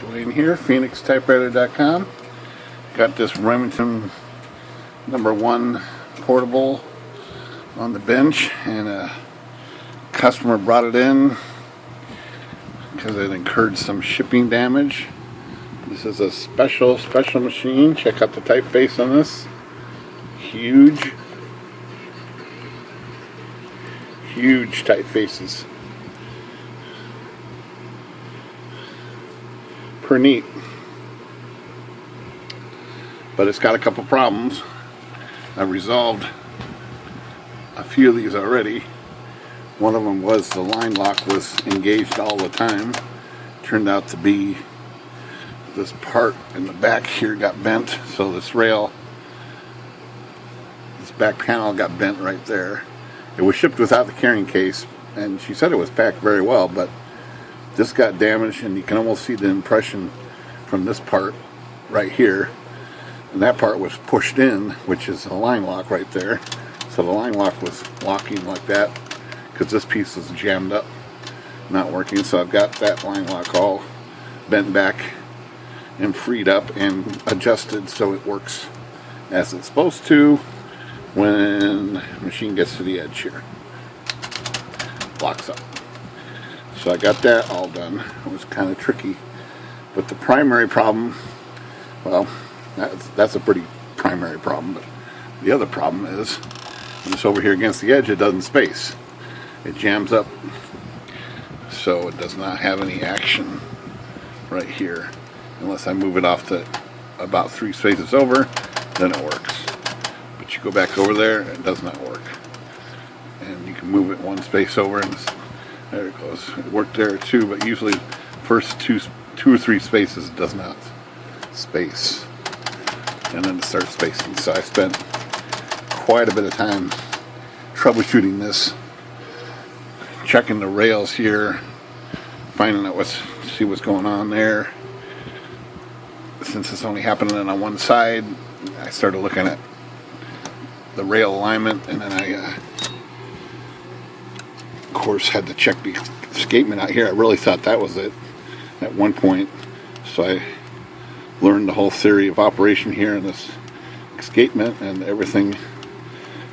Dwayne here, PhoenixTypewriter.com. Got this Remington #1 portable on the bench, and a customer brought it in because it incurred some shipping damage. This is a special machine. Check out the typeface on this. Huge typefaces. Pretty neat, but it's got a couple problems. I've resolved a few of these already. One of them was the line lock was engaged all the time. Turned out to be this part in the back here got bent, so this back panel got bent right there. It was shipped without the carrying case, and she said it was packed very well, but this got damaged, and you can almost see the impression from this part right here. And that part was pushed in, which is a line lock right there. So the line lock was locking like that because this piece was jammed up, not working. So I've got that line lock all bent back and freed up and adjusted so it works as it's supposed to when the machine gets to the edge here. Locks up. So I got that all done. It was kind of tricky. But the primary problem, well, that's a pretty primary problem. But the other problem is, when it's over here against the edge, it doesn't space. It jams up. So it does not have any action right here. Unless I move it off to about 3 spaces over, then it works. But you go back over there, it does not work. And you can move it 1 space over, and there it goes. It worked there too, but usually first two or three spaces it does not space, and then it starts spacing. So I spent quite a bit of time troubleshooting this, checking the rails here, finding out see what's going on there. Since it's only happening on one side, I started looking at the rail alignment, and then I of course had to check the escapement out here. I really thought that was it at one point, so I learned the whole theory of operation here in this escapement, and everything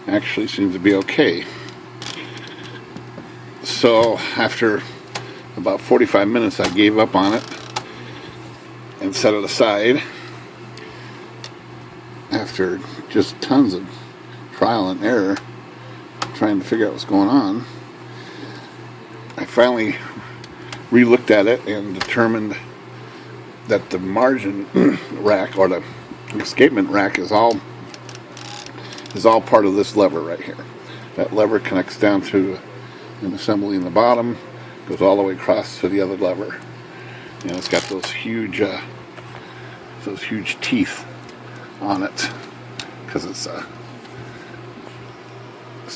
actually seems to be okay. So after about 45 minutes I gave up on it and set it aside. After just tons of trial and error trying to figure out what's going on, I finally re-looked at it and determined that the margin rack, or the escapement rack, is all part of this lever right here. That lever connects down to an assembly in the bottom, goes all the way across to the other lever, and it's got those huge teeth on it because it's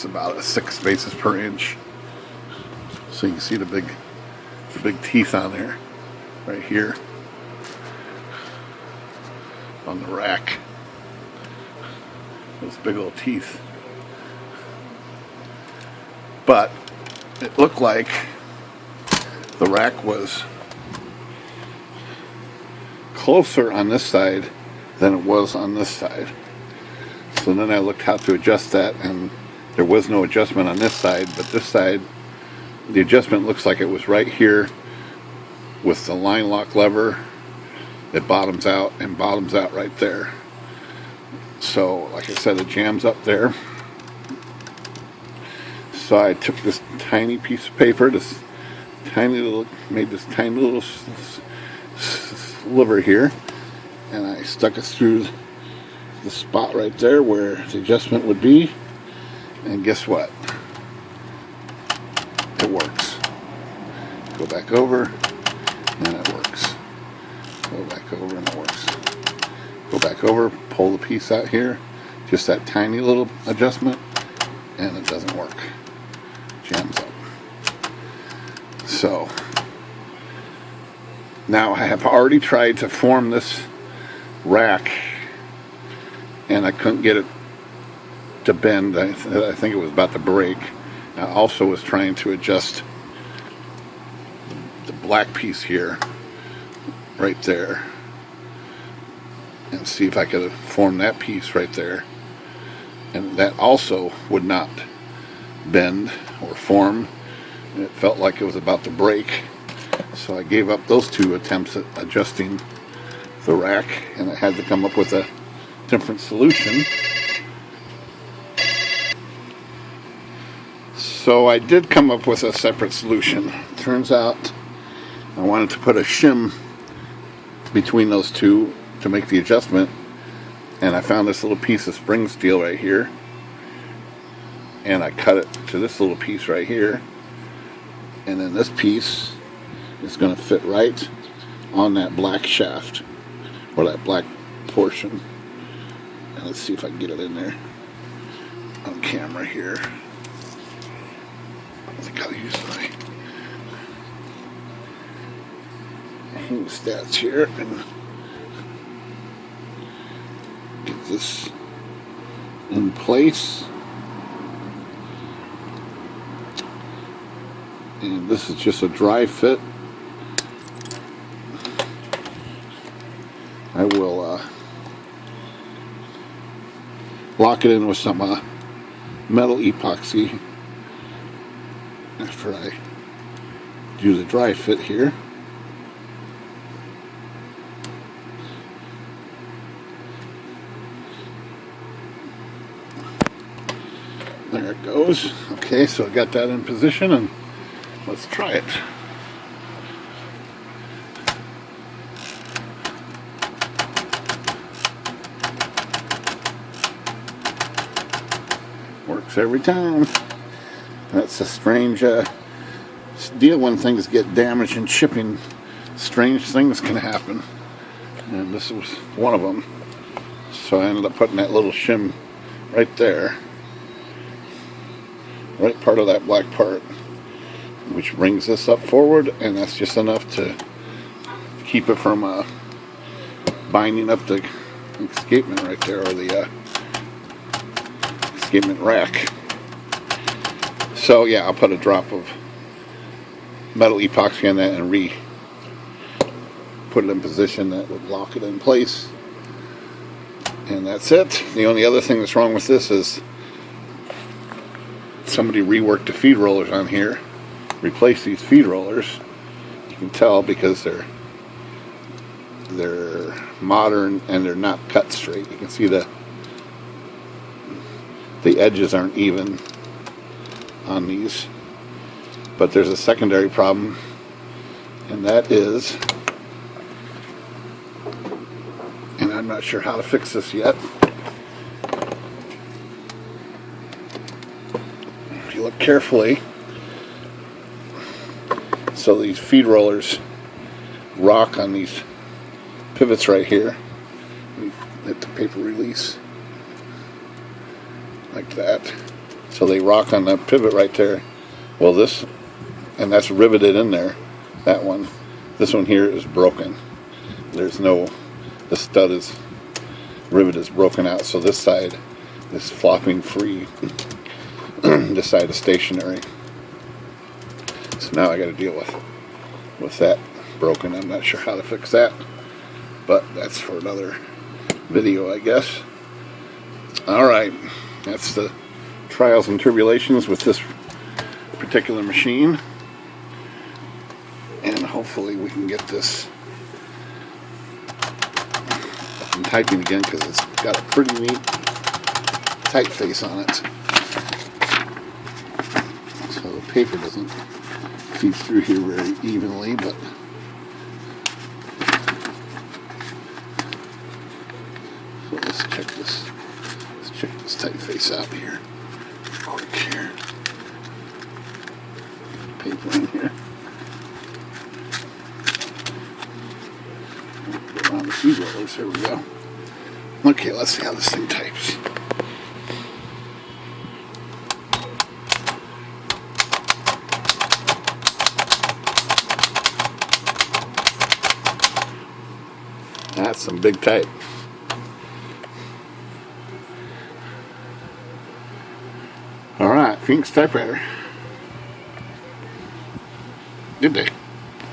about 6 spaces per inch. So you can see the big teeth on there, right here, on the rack. Those big old teeth. But it looked like the rack was closer on this side than it was on this side. So then I looked how to adjust that, and there was no adjustment on this side, but this side, the adjustment looks like it was right here with the line lock lever. It bottoms out right there. So like I said, it jams up there. So I took this tiny piece of paper, made this tiny little sliver here, and I stuck it through the spot right there where the adjustment would be, and guess what? It works. Go back over, and it works. Go back over, and it works. Go back over, pull the piece out here, just that tiny little adjustment, and it doesn't work. Jams up. So now I have already tried to form this rack, and I couldn't get it to bend. I think it was about to break. I also was trying to adjust the black piece here right there and see if I could form that piece right there, and that also would not bend or form. It felt like it was about to break, so I gave up those two attempts at adjusting the rack, and I had to come up with a different solution. So I did come up with a separate solution. Turns out I wanted to put a shim between those two to make the adjustment, and I found this little piece of spring steel right here, and I cut it to this little piece right here, and then this piece is going to fit right on that black shaft, or that black portion. And let's see if I can get it in there on camera here. I gotta use my hemostats here and get this in place. And this is just a dry fit. I will lock it in with some metal epoxy after I do the dry fit here. There it goes. Okay, so I got that in position, and let's try it. Works every time. That's a strange deal when things get damaged in shipping. Strange things can happen, and this was one of them. So I ended up putting that little shim right there, right part of that black part, which brings this up forward, and that's just enough to keep it from binding up the escapement right there, or the escapement rack. So yeah, I'll put a drop of metal epoxy on that and put it in position that would lock it in place. And that's it. The only other thing that's wrong with this is somebody reworked the feed rollers on here, replaced these feed rollers. You can tell because they're modern and they're not cut straight. You can see the edges aren't even on these. But there's a secondary problem, and that is, and I'm not sure how to fix this yet. If you look carefully, so these feed rollers rock on these pivots right here. Let the paper release like that. So they rock on that pivot right there. Well, this, and that's riveted in there, that one. This one here is broken. There's no, the stud is, rivet is broken out, so this side is flopping free. This side is stationary. So now I got to deal with that broken. I'm not sure how to fix that, but that's for another video, I guess. Alright, that's the trials and tribulations with this particular machine, and hopefully we can get this up and typing again, because it's got a pretty neat typeface on it, so the paper doesn't feed through here very evenly. But so let's check this typeface out here quick here. Paper in here. Put around the feed rollers. Here we go. Okay, let's see how this thing types. That's some big type. Alright, Fink's Typewriter. Good day.